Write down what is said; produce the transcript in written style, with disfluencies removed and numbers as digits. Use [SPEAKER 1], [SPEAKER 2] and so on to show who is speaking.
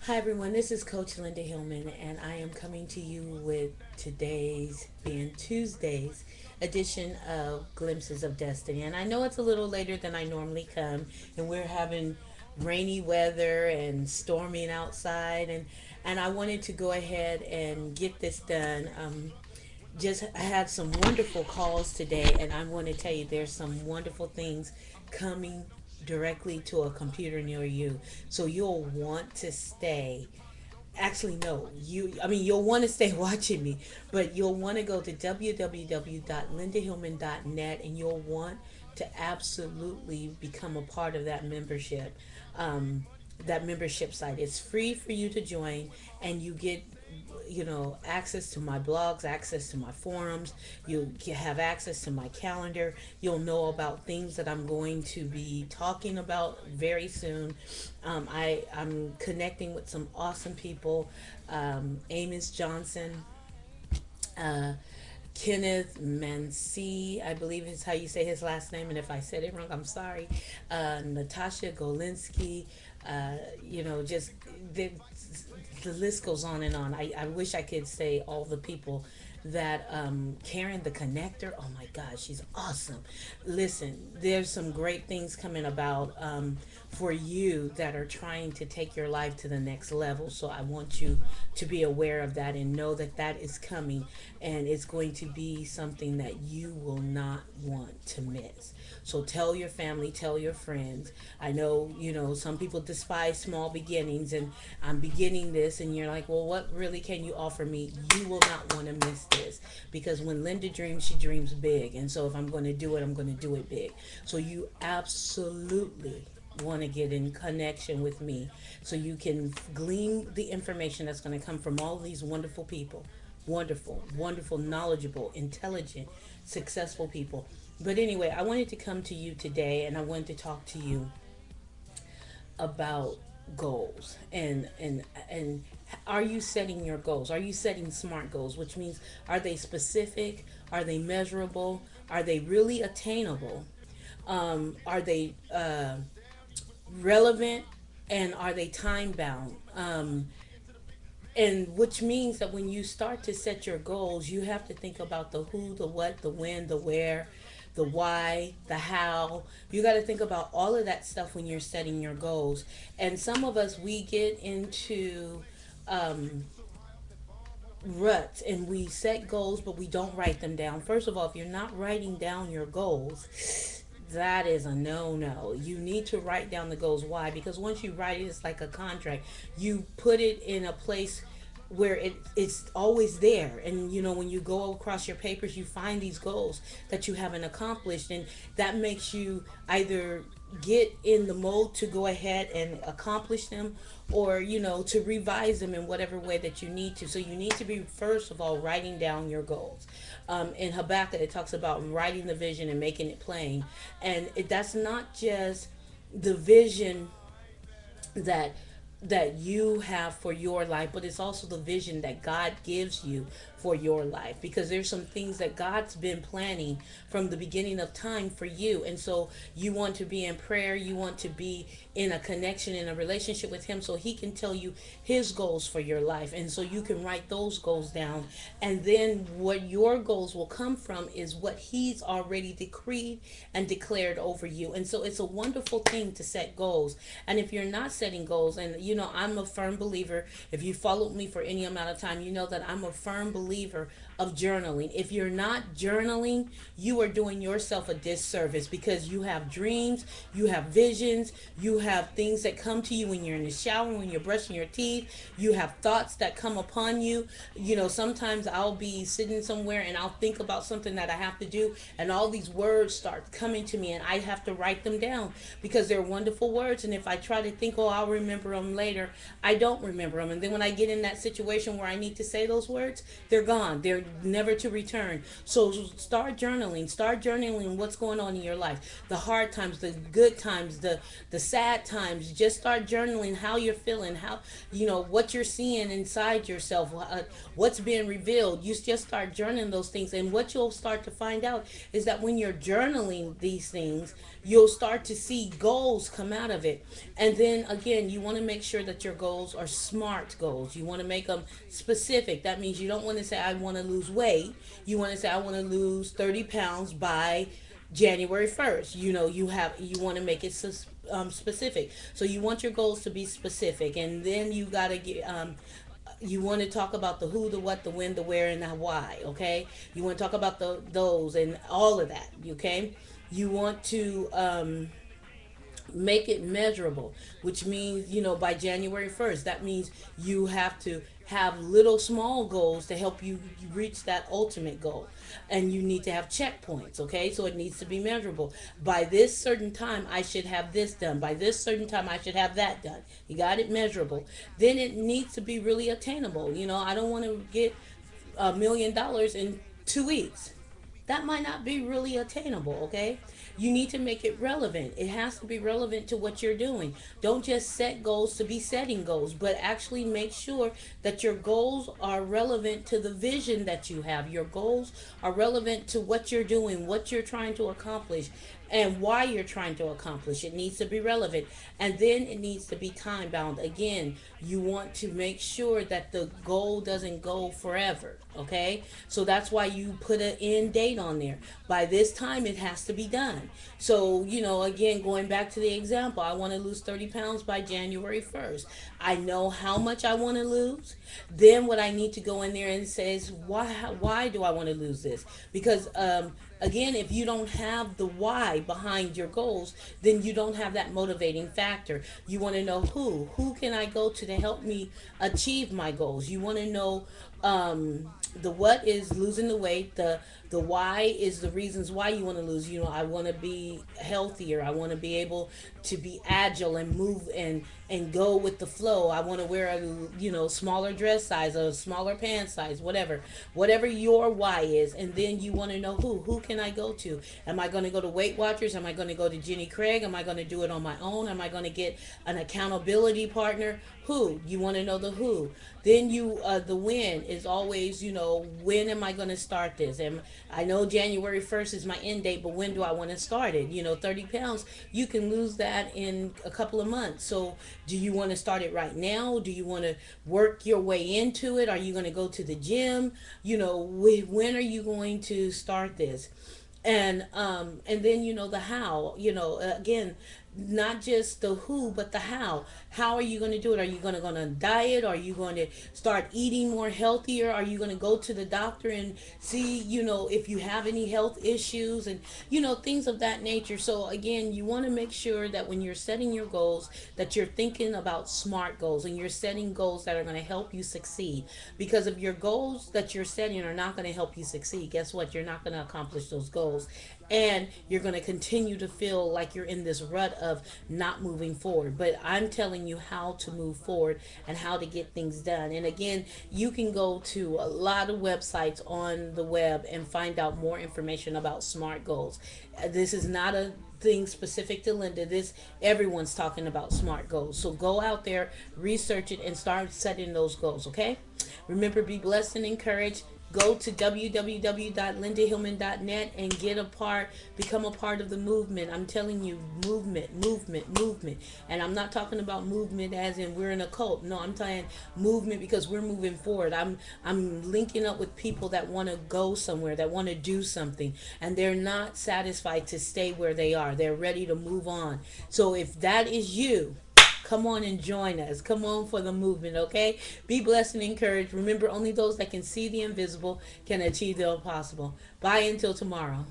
[SPEAKER 1] Hi everyone, this is Coach Linda Hillman, and I am coming to you with today's, being Tuesday's edition of Glimpses of Destiny. And I know it's a little later than I normally come, and we're having rainy weather and storming outside, and I wanted to go ahead and get this done. Just I had some wonderful calls today, and I want to tell you there's some wonderful things coming directly to a computer near you, so you'll want to stay. Actually, no, you'll want to stay watching me, but you'll want to go to www.lindahillman.net, and you'll want to absolutely become a part of um, that membership site. It's free for you to join, and you get access to my blogs, access to my forums. You have access to my calendar. You'll know about things that I'm going to be talking about very soon. I'm connecting with some awesome people. Amos Johnson, uh, Kenneth Mancy, I believe is how you say his last name, and if I said it wrong, I'm sorry. Natasha Golinsky, just the, the list goes on and on. I wish I could say all the people that Karen the Connector, oh my God, she's awesome. Listen, there's some great things coming about for you that are trying to take your life to the next level. So I want you to be aware of that and know that that is coming, and it's going to be something that you will not want to miss. So tell your family, tell your friends. I know, some people despise small beginnings, and I'm beginning this, and you're like, well, what really can you offer me? You will not want to miss this, because when Linda dreams, she dreams big. And so if I'm going to do it, I'm going to do it big. So you absolutely want to get in connection with me so you can glean the information that's going to come from all these wonderful people. Wonderful, wonderful, knowledgeable, intelligent, successful people. But anyway, I wanted to come to you today, and I wanted to talk to you about goals. And are you setting your goals? Are you setting smart goals? Which means, are they specific? Are they measurable? Are they really attainable? Are they relevant? And are they time bound? And which means that when you start to set your goals, you have to think about the who, the what, the when, the where, the why, the how. You got to think about all of that stuff when you're setting your goals. And some of us, we get into um, ruts, and we set goals, but we don't write them down. First of all, if you're not writing down your goals, that is a no. You need to write down the goals. Why? Because once you write it, it's like a contract. You put it in a place where it's always there. And when you go across your papers, you find these goals that you haven't accomplished, and that makes you either get in the mode to go ahead and accomplish them, or to revise them in whatever way that you need to. So you need to be, first of all, writing down your goals. In Habakkuk, it talks about writing the vision and making it plain. And that's not just the vision that you have for your life, but it's also the vision that God gives you for your life, because there's some things that God's been planning from the beginning of time for you. And so you want to be in prayer, you want to be in a connection, in a relationship with him, so he can tell you his goals for your life, and so you can write those goals down. And then what your goals will come from is what he's already decreed and declared over you. And so it's a wonderful thing to set goals. And if you're not setting goals, and I'm a firm believer, if you followed me for any amount of time, you know that I'm a firm believer of journaling. If you're not journaling, you are doing yourself a disservice, because you have dreams, you have visions, you have things that come to you when you're in the shower, when you're brushing your teeth, you have thoughts that come upon you. Sometimes I'll be sitting somewhere and I'll think about something that I have to do, and all these words start coming to me, and I have to write them down because they're wonderful words. And if I try to think, oh, I'll remember them later, I don't remember them. And then when I get in that situation where I need to say those words, they're gone. never to return. So start journaling. Start journaling what's going on in your life. The hard times, the good times, the sad times. Just start journaling how you're feeling, how what you're seeing inside yourself, what's being revealed. You just start journaling those things, and what you'll start to find out is that when you're journaling these things, you'll start to see goals come out of it. And then again, you want to make sure that your goals are SMART goals. You want to make them specific. That means you don't want to say, I want to lose weight. You want to say, I want to lose 30 pounds by January 1st. You want to make it specific. So you want your goals to be specific, and then you got to get you want to talk about the who, the what, the when, the where, and the why. Okay, you want to talk about those and all of that. Okay, you want to make it measurable, which means, by January 1st, that means you have to have little small goals to help you reach that ultimate goal. And you need to have checkpoints, okay? So it needs to be measurable. By this certain time, I should have this done. By this certain time, I should have that done. You got it measurable. Then it needs to be really attainable. I don't want to get $1 million in 2 weeks. That might not be really attainable, okay? You need to make it relevant. It has to be relevant to what you're doing. Don't just set goals to be setting goals, but actually make sure that your goals are relevant to the vision that you have. Your goals are relevant to what you're doing, what you're trying to accomplish, and why you're trying to accomplish. It needs to be relevant. And then it needs to be time bound. Again, you want to make sure that the goal doesn't go forever, okay? So that's why you put an end date on there. By this time, it has to be done. So, again, going back to the example, I want to lose 30 pounds by January 1st. I know how much I want to lose. Then what I need to go in there and say is, why do I want to lose this? Because, again, if you don't have the why behind your goals, then you don't have that motivating factor. You want to know who can I go to help me achieve my goals. You want to know the what is losing the weight, the why is the reasons why you want to lose. I want to be healthier. I want to be able to be agile and move and go with the flow. I want to wear a smaller dress size, a smaller pant size, whatever your why is. And then you want to know who can I go to? Am I going to go to Weight Watchers? Am I going to go to Jenny Craig? Am I going to do it on my own? Am I going to get an accountability partner? Who? You want to know the who. Then the when is always, when am I going to start this? And I know January 1st is my end date, but when do I want to start it? 30 pounds, you can lose that in a couple of months. So do you want to start it right now? Do you want to work your way into it? Are you going to go to the gym? When are you going to start this? And then the how. Again, not just the who, but the how. How are you going to do it? Are you going to go on a diet? Are you going to start eating more healthier? Are you going to go to the doctor and see, if you have any health issues and, things of that nature. So again, you want to make sure that when you're setting your goals, that you're thinking about SMART goals and you're setting goals that are going to help you succeed. Because if your goals that you're setting are not going to help you succeed, guess what? You're not going to accomplish those goals. And you're going to continue to feel like you're in this rut of not moving forward. But I'm telling you how to move forward and how to get things done. And again, you can go to a lot of websites on the web and find out more information about SMART goals. This is not a thing specific to Linda. Everyone's talking about SMART goals. So go out there, research it, and start setting those goals, okay? Remember, be blessed and encouraged. Go to www.lindahillman.net and become a part of the movement. I'm telling you, movement. And I'm not talking about movement as in we're in a cult. No, I'm talking movement because we're moving forward. I'm linking up with people that want to go somewhere, that want to do something, and they're not satisfied to stay where they are. They're ready to move on. So if that is you, come on and join us. Come on for the movement, okay? Be blessed and encouraged. Remember, only those that can see the invisible can achieve the impossible. Bye until tomorrow.